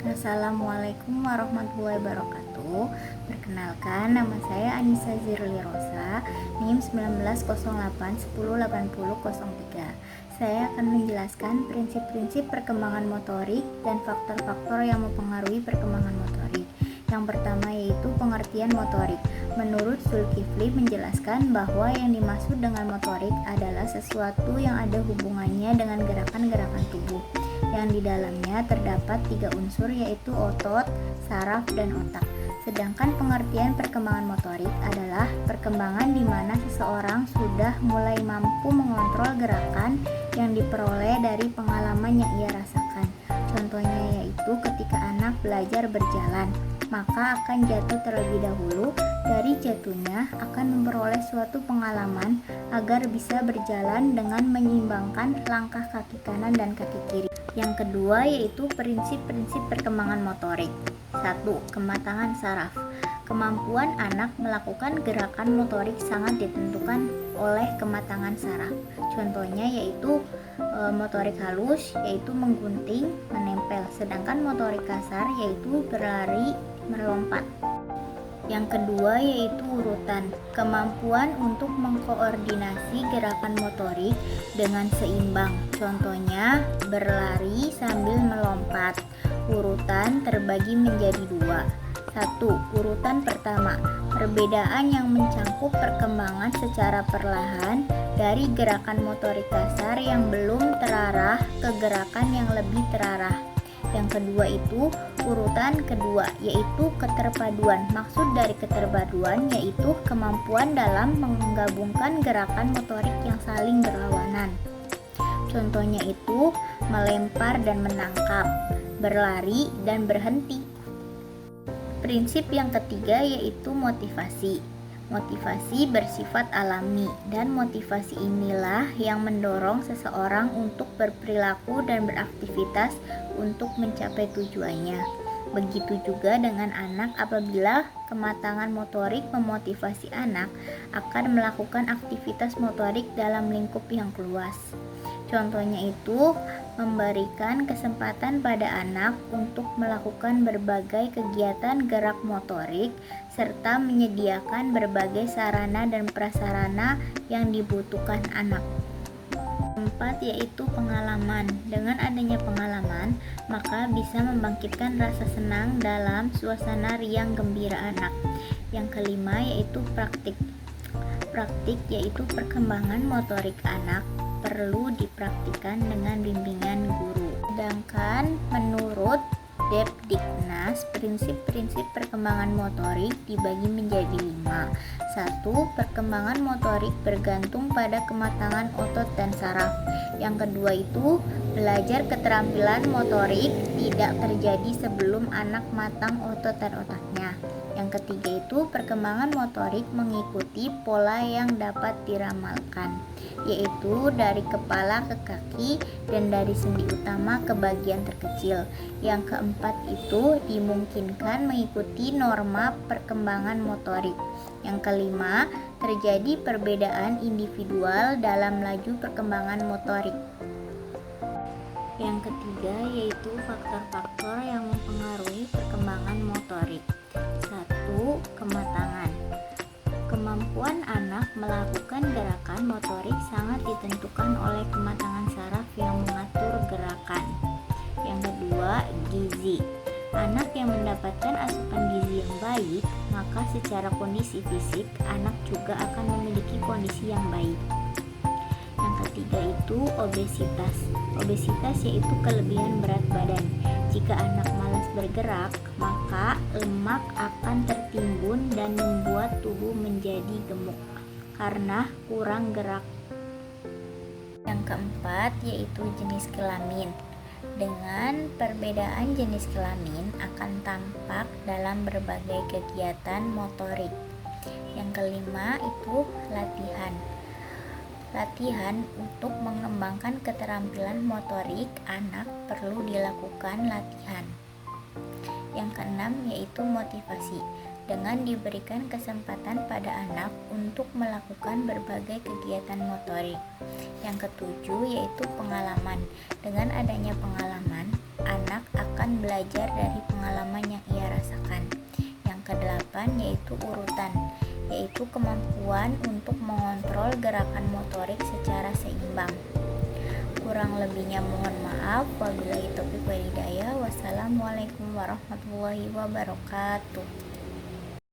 Assalamualaikum warahmatullahi wabarakatuh. Perkenalkan, nama saya Anissa Zirli Rosa, NIM 1908108003. Saya akan menjelaskan prinsip-prinsip perkembangan motorik dan faktor-faktor yang mempengaruhi perkembangan motorik. Yang pertama yaitu pengertian motorik. Menurut Zulkifli menjelaskan bahwa yang dimaksud dengan motorik adalah sesuatu yang ada hubungannya dengan gerakan-gerakan tubuh, yang di dalamnya terdapat 3 unsur yaitu otot, saraf, dan otak. Sedangkan pengertian perkembangan motorik adalah perkembangan di mana seseorang sudah mulai mampu mengontrol gerakan yang diperoleh dari pengalaman yang ia rasakan. Contohnya yaitu ketika anak belajar berjalan, maka akan jatuh terlebih dahulu. Dari jatuhnya akan memperoleh suatu pengalaman agar bisa berjalan dengan menyeimbangkan langkah kaki kanan dan kaki kiri. Yang kedua yaitu prinsip-prinsip perkembangan motorik. 1. Kematangan saraf. Kemampuan anak melakukan gerakan motorik sangat ditentukan oleh kematangan saraf. Contohnya yaitu motorik halus yaitu menggunting, menempel, sedangkan motorik kasar yaitu berlari, melompat. Yang kedua yaitu urutan. Kemampuan untuk mengkoordinasi gerakan motorik dengan seimbang. Contohnya berlari sambil melompat. Urutan terbagi menjadi 2. 1. Urutan pertama, perbedaan yang mencakup perkembangan secara perlahan dari gerakan motorik kasar yang belum terarah ke gerakan yang lebih terarah. Yang kedua itu urutan kedua, yaitu keterpaduan. Maksud dari keterpaduan yaitu kemampuan dalam menggabungkan gerakan motorik yang saling berlawanan. Contohnya itu melempar dan menangkap, berlari dan berhenti. Prinsip yang ketiga yaitu motivasi. Motivasi bersifat alami, dan motivasi inilah yang mendorong seseorang untuk berperilaku dan beraktivitas untuk mencapai tujuannya. Begitu juga dengan anak, apabila kematangan motorik memotivasi anak akan melakukan aktivitas motorik dalam lingkup yang luas. Contohnya itu memberikan kesempatan pada anak untuk melakukan berbagai kegiatan gerak motorik serta menyediakan berbagai sarana dan prasarana yang dibutuhkan anak. 4. Yaitu pengalaman. Dengan adanya pengalaman, maka bisa membangkitkan rasa senang dalam suasana riang gembira anak. Yang kelima yaitu praktik. Praktik yaitu perkembangan motorik anak perlu dipraktikkan dengan bimbingan guru. Sedangkan menurut Depdiknas, prinsip-prinsip perkembangan motorik dibagi menjadi 5. 1. Perkembangan motorik bergantung pada kematangan otot dan saraf. Yang kedua itu belajar keterampilan motorik tidak terjadi sebelum anak matang otot dan otaknya. Yang ketiga itu perkembangan motorik mengikuti pola yang dapat diramalkan, yaitu dari kepala ke kaki dan dari sendi utama ke bagian terkecil. Yang keempat itu dimungkinkan mengikuti norma perkembangan motorik. Yang kelima, terjadi perbedaan individual dalam laju perkembangan motorik. Yang ketiga yaitu faktor-faktor yang mempengaruhi perkembangan motorik. 1. Kematangan. Kemampuan anak melakukan gerakan motorik sangat ditentukan oleh kematangan saraf yang mengatur gerakan. Yang kedua, gizi. Anak yang mendapatkan asupan gizi yang baik, maka secara kondisi fisik anak juga akan memiliki kondisi yang baik. Yang ketiga itu obesitas. Obesitas yaitu kelebihan berat badan. Jika anak malas bergerak, maka lemak akan tertimbun dan membuat tubuh menjadi gemuk karena kurang gerak. Yang keempat yaitu jenis kelamin. Dengan perbedaan jenis kelamin akan tampak dalam berbagai kegiatan motorik. Yang kelima itu latihan. Latihan untuk mengembangkan keterampilan motorik anak perlu dilakukan latihan. Yang keenam yaitu motivasi. Dengan diberikan kesempatan pada anak untuk melakukan berbagai kegiatan motorik. Yang ketujuh yaitu pengalaman. Dengan adanya pengalaman, anak akan belajar dari pengalaman yang ia rasakan. Yang kedelapan yaitu urutan, yaitu kemampuan untuk mengontrol gerakan motorik secara seimbang. Kurang lebihnya mohon maaf. Wabillahi taufiq wal hidayah. Wassalamualaikum warahmatullahi wabarakatuh.